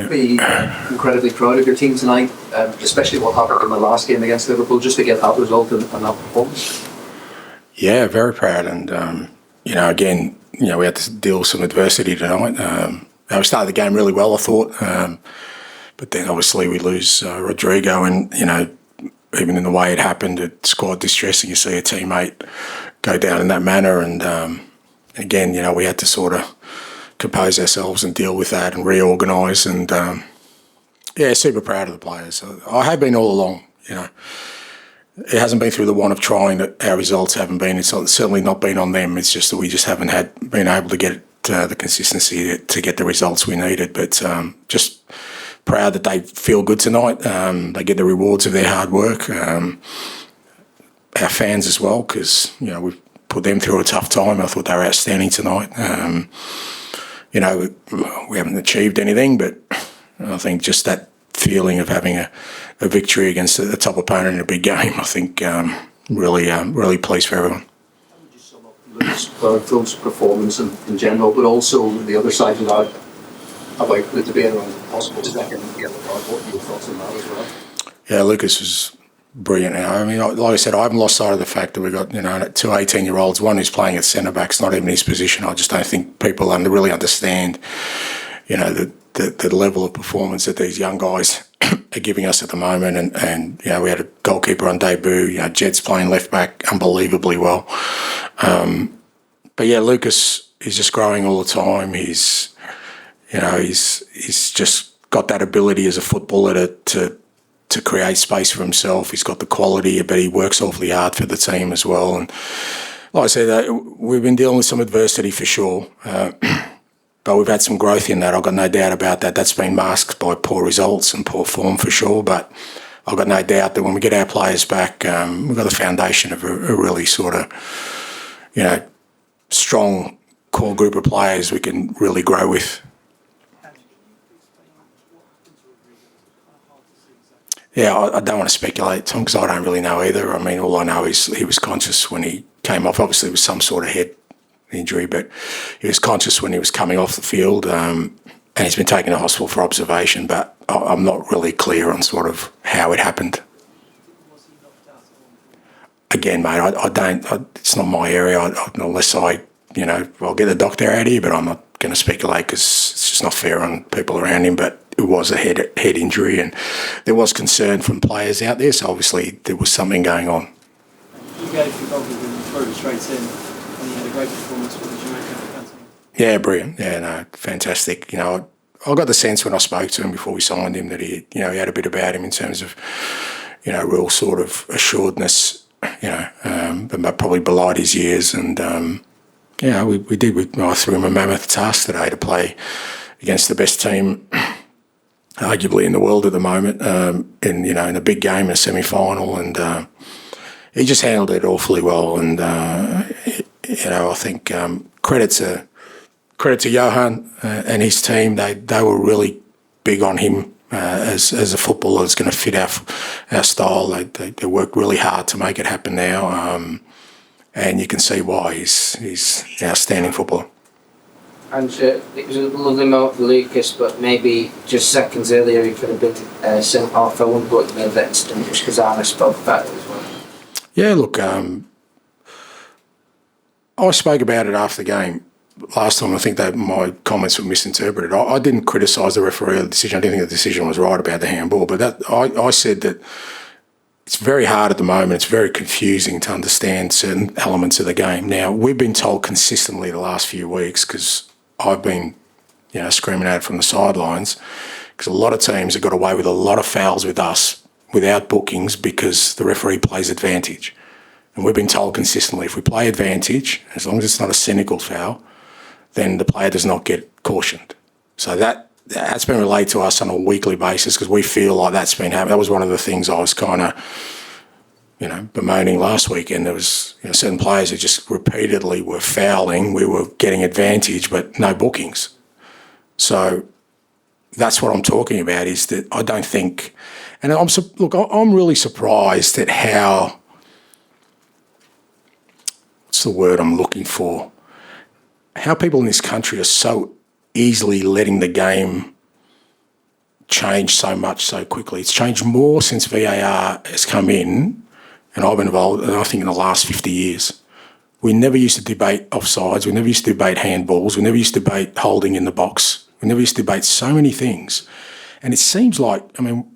Be incredibly proud of your team tonight, especially what happened in the last game against Liverpool, just to get that result and that performance. Yeah, very proud. And, again, we had to deal with some adversity tonight. We started the game really well, I thought. But then obviously we lose Rodrigo, and, even in the way it happened, it's quite distressing. You see a teammate go down in that manner. And, again, we had to sort of compose ourselves and deal with that and reorganise. And, super proud of the players. I have been all along, It hasn't been through the want of trying that our results haven't been. It's certainly not been on them. It's just that we just haven't been able to get the consistency to get the results we needed. But just proud that they feel good tonight. They get the rewards of their hard work. Our fans as well, because, we've put them through a tough time. I thought they were outstanding tonight. We haven't achieved anything, but I think just that feeling of having a victory against a top opponent in a big game, I think really pleased for everyone. How would you sum up Liverpool's performance in general, but also the other side of that, about the debate around the possible second yellow card? What are your thoughts on that as well? Yeah, Lucas was brilliant. I mean, like I said, I haven't lost sight of the fact that we've got, two 18-year-olds, one who's playing at centre-back. It's not even his position. I just don't think people really understand, the level of performance that these young guys are giving us at the moment. And we had a goalkeeper on debut. Jed's playing left-back unbelievably well. But yeah, Lucas is just growing all the time. He's just got that ability as a footballer to create space for himself. He's got the quality, but he works awfully hard for the team as well. And like I said, we've been dealing with some adversity for sure, but we've had some growth in that. I've got no doubt about that. That's been masked by poor results and poor form for sure, but I've got no doubt that when we get our players back, we've got the foundation of a really sort of, strong core group of players we can really grow with. Yeah, I don't want to speculate, Tom, because I don't really know either. I mean, all I know is he was conscious when he came off. Obviously, it was some sort of head injury, but he was conscious when he was coming off the field, and he's been taken to hospital for observation, but I'm not really clear on sort of how it happened. Again, mate, I don't, it's not my area, unless I'll get the doctor out here, but I'm not going to speculate because it's just not fair on people around him. But it was a head injury, and there was concern from players out there, so obviously there was something going on. You gave your goal through straight in, and you had a great performance. What did you make of the counting? Yeah, brilliant. Yeah, no, fantastic. I got the sense when I spoke to him before we signed him that he had a bit about him in terms of, real sort of assuredness, but probably belied his years. And, we did. I threw him a mammoth task today to play against the best team arguably in the world at the moment, in a big game, in a semi-final, and he just handled it awfully well. And I think credit to Johan and his team. They were really big on him as a footballer that's going to fit our style. They worked really hard to make it happen now, and you can see why he's an outstanding footballer. And it was a lovely moment for Lucas, but maybe just seconds earlier he could have been sent off. I wouldn't put him in that instant just because Anna spoke about it as well. Yeah, look, I spoke about it after the game last time. I think that my comments were misinterpreted. I didn't criticise the referee or the decision. I didn't think the decision was right about the handball, but I said that it's very hard at the moment. It's very confusing to understand certain elements of the game. Now, we've been told consistently the last few weeks, because I've been, screaming at it from the sidelines, because a lot of teams have got away with a lot of fouls with us without bookings because the referee plays advantage. And we've been told consistently, if we play advantage, as long as it's not a cynical foul, then the player does not get cautioned. So that's been relayed to us on a weekly basis, because we feel like that's been happening. That was one of the things I was kind of, bemoaning last weekend. There was certain players who just repeatedly were fouling. We were getting advantage, but no bookings. So that's what I'm talking about, is that I don't think, and I'm really surprised at how, what's the word I'm looking for, how people in this country are so easily letting the game changed so much so quickly. It's changed more since VAR has come in, and I've been involved, I think, in the last 50 years. We never used to debate offsides. We never used to debate handballs. We never used to debate holding in the box. We never used to debate so many things. And it seems like, I mean,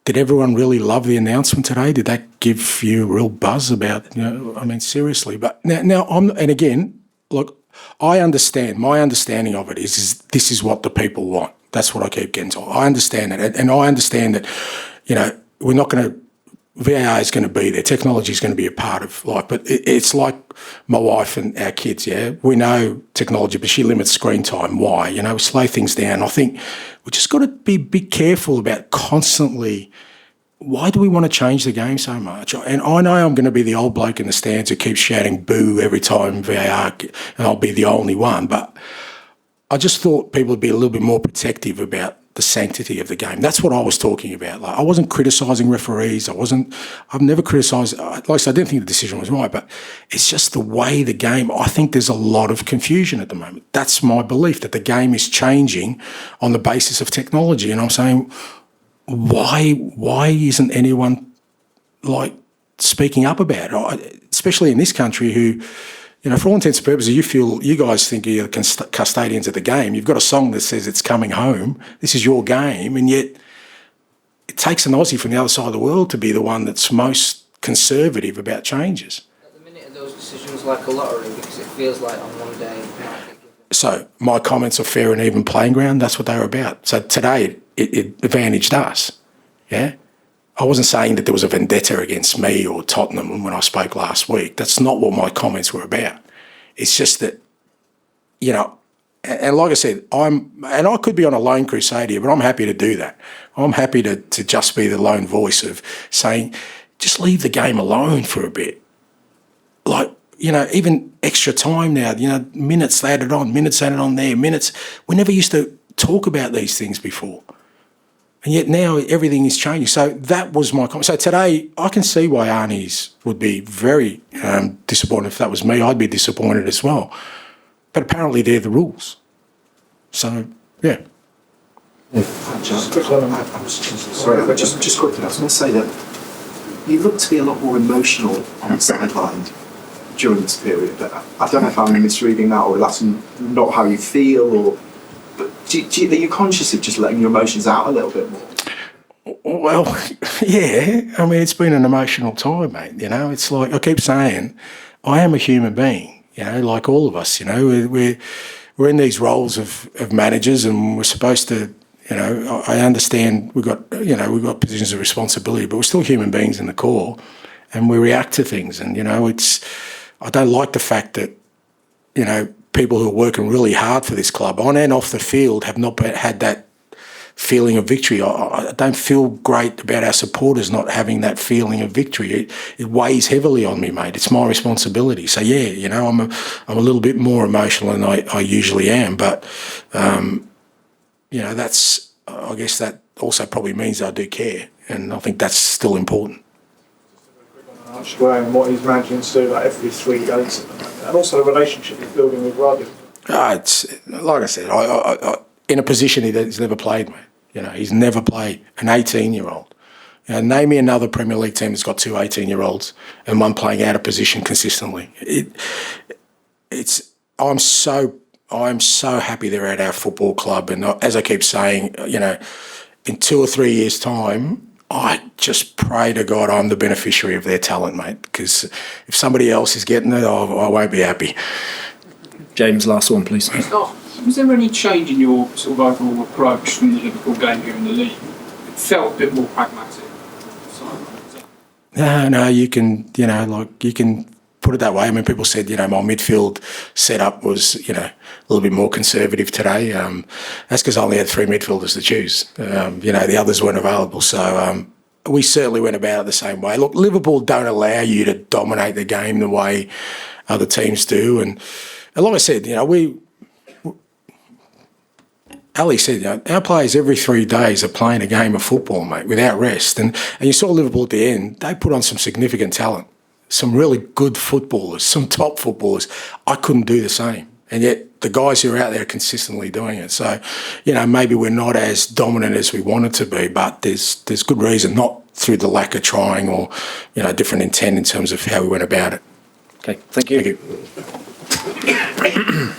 did everyone really love the announcement today? Did that give you a real buzz about, I mean, seriously? But now and again, look, I understand. My understanding of it is this is what the people want. That's what I keep getting told. I understand that. And I understand that, we're not going to, VAR is going to be there. Technology is going to be a part of life. But it's like my wife and our kids, yeah? We know technology, but she limits screen time. Why? Slow things down. I think we just got to be a bit careful about constantly, why do we want to change the game so much? And I know I'm going to be the old bloke in the stands who keeps shouting boo every time VAR, and I'll be the only one. But I just thought people would be a little bit more protective about the sanctity of the game. That's what I was talking about. Like, I wasn't criticising referees. I've never criticised, like I said, I didn't think the decision was right, but it's just the way the game, I think there's a lot of confusion at the moment. That's my belief, that the game is changing on the basis of technology. And I'm saying, why isn't anyone speaking up about it? Especially in this country who, for all intents and purposes, you guys think you're the custodians of the game. You've got a song that says it's coming home. This is your game. And yet it takes an Aussie from the other side of the world to be the one that's most conservative about changes. At the minute, are those decisions like a lottery because it feels like on one day. So my comments are fair and even playing ground. That's what they were about. So today it advantaged us. Yeah. I wasn't saying that there was a vendetta against me or Tottenham when I spoke last week. That's not what my comments were about. It's just that, and like I said, I could be on a lone crusade here, but I'm happy to do that. I'm happy to just be the lone voice of saying, just leave the game alone for a bit. Even extra time now, minutes added on there, minutes. We never used to talk about these things before. And yet now everything is changing. So that was my comment. So today I can see why Arnie's would be very disappointed. If that was me, I'd be disappointed as well. But apparently they're the rules. So, yeah. Just quickly, just quickly, I was going to say that you look to be a lot more emotional on the sideline during this period. But I don't know if I'm misreading that or that's not how you feel or... But are you conscious of just letting your emotions out a little bit more? Well, yeah. I mean, it's been an emotional time, mate. It's like I keep saying, I am a human being. Like all of us. We're in these roles of managers, and we're supposed to. I understand we've got positions of responsibility, but we're still human beings in the core, and we react to things. And I don't like the fact that people who are working really hard for this club on and off the field have not had that feeling of victory. I don't feel great about our supporters not having that feeling of victory. It weighs heavily on me, mate. It's my responsibility. So yeah, I'm a little bit more emotional than I usually am. But that's I guess that also probably means I do care, and I think that's still important. And what he's managing to do every 3 games, and also the relationship he's building with Ruddy. It's like I said, I in a position he's never played, mate. He's never played an 18-year-old. Name me another Premier League team that's got 2 18-year-olds and one playing out of position consistently. I'm so happy they're at our football club, and as I keep saying, in 2 or 3 years' time, I just pray to God I'm the beneficiary of their talent, mate, because if somebody else is getting it, I won't be happy. James, last one, please. Was there any change in your sort of overall approach from the Liverpool game here in the league? It felt a bit more pragmatic. No, you can, you can put it that way. I mean, people said, my midfield setup was, a little bit more conservative today. That's because I only had 3 midfielders to choose. The others weren't available. So we certainly went about it the same way. Look, Liverpool don't allow you to dominate the game the way other teams do. And like I said, Ali said, our players every 3 days are playing a game of football, mate, without rest. And you saw Liverpool at the end, they put on some significant talent, some really good footballers, some top footballers. I couldn't do the same. And yet the guys who are out there are consistently doing it. So, maybe we're not as dominant as we wanted to be, but there's good reason, not through the lack of trying or, different intent in terms of how we went about it. Okay, thank you. Thank you.